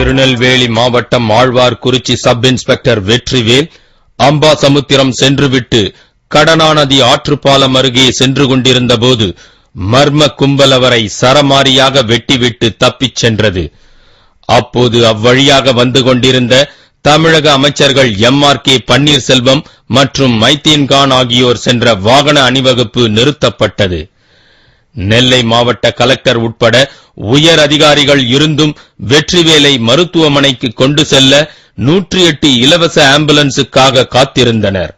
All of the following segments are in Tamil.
திருநெல்வேலி மாவட்டம் ஆழ்வார்குறிச்சி சப் இன்ஸ்பெக்டர் வெற்றிவேல் அம்பாசமுத்திரம் சென்றுவிட்டு கடனாநதி ஆற்றுப்பாலம் அருகே சென்று கொண்டிருந்தபோது மர்ம கும்பல் அவரை சரமாரியாக வெட்டிவிட்டு தப்பிச் சென்றது. அப்போது அவ்வழியாக வந்து கொண்டிருந்த தமிழக அமைச்சர்கள் MRK பன்னீர்செல்வம் மற்றும் மைதீன்கான் ஆகியோர் சென்ற வாகன அணிவகுப்பு நிறுத்தப்பட்டது. நெல்லை மாவட்ட கலெக்டர் உட்பட உயர் அதிகாரிகள் இருந்தும் வெற்றிவேலை மருத்துவமனைக்கு கொண்டு செல்ல 108 இலவச ஆம்புலன்ஸுக்காக காத்திருந்தனர்.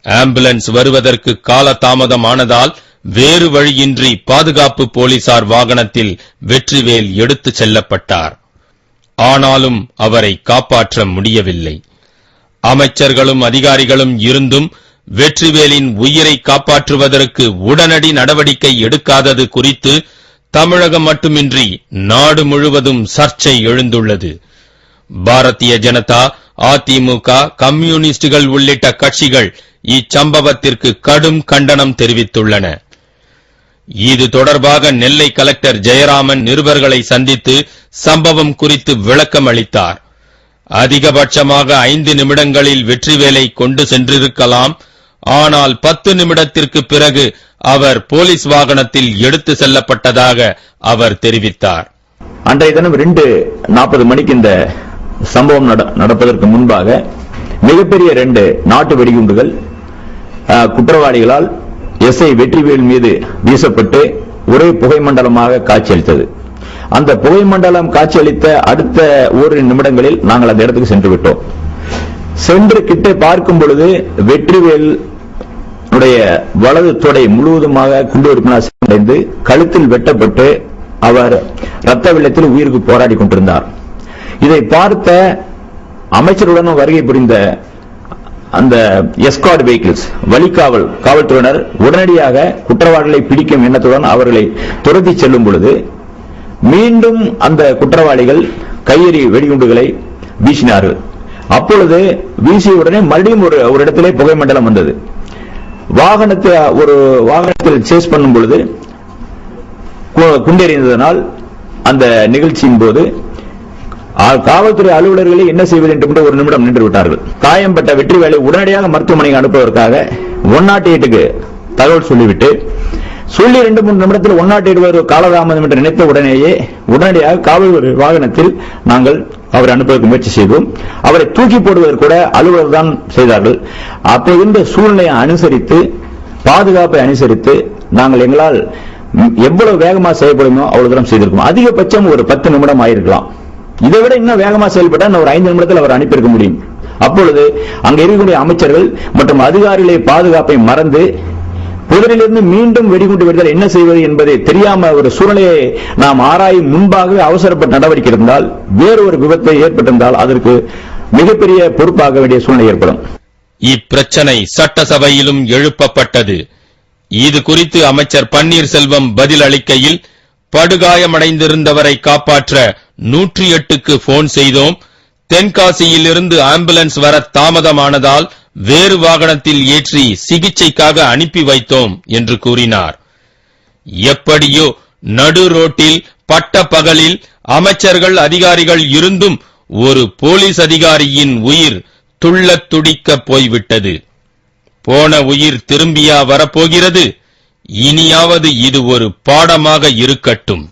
ஆம்புலன்ஸ் வருவதற்கு காலதாமதமானதால் வேறு வழியின்றி பாதுகாப்பு போலீசார் வாகனத்தில் வெற்றிவேல் எடுத்துச் செல்லப்பட்டார். ஆனாலும் அவரை காப்பாற்ற முடியவில்லை. அமைச்சர்களும் அதிகாரிகளும் இருந்தும் வெற்றிவேலின் உயிரை காப்பாற்றுவதற்கு உடனடி நடவடிக்கை எடுக்காதது குறித்து தமிழகம் மட்டுமின்றி நாடு முழுவதும் சர்ச்சை எழுந்துள்ளது. பாரதிய ஜனதா, அதிமுக, கம்யூனிஸ்டுகள் உள்ளிட்ட கட்சிகள் இச்சம்பவத்திற்கு கடும் கண்டனம் தெரிவித்துள்ளன. இது தொடர்பாக நெல்லை கலெக்டர் ஜெயராமன் நிருபர்களை சந்தித்து சம்பவம் குறித்து விளக்கம் அளித்தார். அதிகபட்சமாக 5 நிமிடங்களில் வெற்றிவேலை கொண்டு சென்றிருக்கலாம். ஆனால் 10 நிமிடத்திற்கு பிறகு அவர் போலீஸ் வாகனத்தில் எடுத்து செல்லப்பட்டதாக அவர் தெரிவித்தார். அன்றைய தினம் 2:40 மணிக்கு இந்த சம்பவம் நடப்பதற்கு முன்பாக மிகப்பெரிய 2 நாட்டு வெடிகுண்டுகள் குற்றவாளிகளால் SI வெற்றிவேல் மீது வீசப்பட்டு ஒரே புகை மண்டலமாக காட்சியளித்தது. அந்த புகை மண்டலம் காட்சியளித்த அடுத்த ஓரிரு நிமிடங்களில் நாங்கள் அந்த இடத்துக்கு சென்று விட்டோம். சென்று கிட்டே பார்க்கும் பொழுது வெற்றிவேல் வலது தொடை முழுவதுமாக குண்டு வெடிப்பினால் அடைந்து கழுத்தில் வெட்டப்பட்டு அவர் ரத்த வெள்ளத்தில் உயிருக்கு போராடி கொண்டிருந்தார். இதை பார்த்த அமைச்சருடன் வருகை புரிந்த அந்த எஸ்கார்ட் வெஹிக்கிள்ஸ் வழிகாவல் காவல்துறையினர் உடனடியாக குற்றவாளிகளை பிடிக்கும் எண்ணத்துடன் அவர்களை துரத்தி செல்லும் பொழுது மீண்டும் அந்த குற்றவாளிகள் கையெறி வெடிகுண்டுகளை வீசினார்கள். அப்பொழுது வீசியவுடனே மறுபடியும் ஒரு இடத்திலே புகை மண்டலம் வந்தது. வாகனத்தில் சேஸ் பண்ணும் பொழுது குண்டெறிந்ததனால் அந்த நிகழ்ச்சியின் போது காவல்துறை அலுவலர்களே என்ன செய்வது என்று ஒரு நிமிடம் நின்று விட்டார்கள். காயம்பட்ட வெற்றிவேலை உடனடியாக மருத்துவமனைக்கு அனுப்புவதற்காக 108க்கு தகவல் சொல்லிவிட்டு 2-3 நிமிடத்தில் 108 காலதாமதம் என்று நினைத்த உடனடியாக காவல்துறை வாகனத்தில் நாங்கள் அவரை அனுப்புவதற்கு முயற்சி செய்தோம். அவரை தூக்கி போடுவதற்கு கூட அலுவலர் தான் செய்தார்கள். அப்போ இந்த சூழ்நிலையை அனுசரித்து பாதுகாப்பை அனுசரித்து நாங்கள் எங்களால் எவ்வளவு வேகமாக செயல்படுமோ அவ்வளவு தூரம் செய்திருக்கோம். அதிகபட்சம் ஒரு 10 நிமிடம் ஆயிருக்கலாம். இதை விட இன்னும் வேகமாக செயல்பட்டால் ஒரு 5 நிமிடத்தில் அவர் அனுப்பியிருக்க முடியும். அப்பொழுது அங்க இருக்கக்கூடிய அமைச்சர்கள் மற்றும் அதிகாரிகளை பாதுகாப்பை மறந்து புதரிலிருந்து மீண்டும் வெடிகுண்டு விடுதல் என்ன செய்வது என்பதை தெரியாம ஒரு சூழ்நிலையை நாம் ஆராயும் முன்பாகவே அவசரப்பட்ட நடவடிக்கை இருந்தால் வேறு ஒரு விபத்தை ஏற்பட்டிருந்தால் அதற்கு மிகப்பெரிய பொறுப்பாக வேண்டிய சூழ்நிலை ஏற்படும். இப்பிரச்சனை சட்டசபையிலும் எழுப்பப்பட்டது. இது குறித்து அமைச்சர் பன்னீர்செல்வம் பதில் அளிக்கையில், படுகாயமடைந்திருந்தவரை காப்பாற்ற 108க்கு போன் செய்தோம். தென்காசியிலிருந்து ஆம்புலன்ஸ் வர தாமதமானதால் வேறு வாகனத்தில் ஏற்றி சிகிச்சைக்காக அனுப்பி வைத்தோம் என்று கூறினார். எப்படியோ நடு ரோட்டில் பட்ட பகலில் அமைச்சர்கள் அதிகாரிகள் இருந்தும் ஒரு போலீஸ் அதிகாரியின் உயிர் துள்ளத் துடிக்க போய்விட்டது. போன உயிர் திரும்பியா வரப்போகிறது? இனியாவது இது ஒரு பாடமாக இருக்கட்டும்.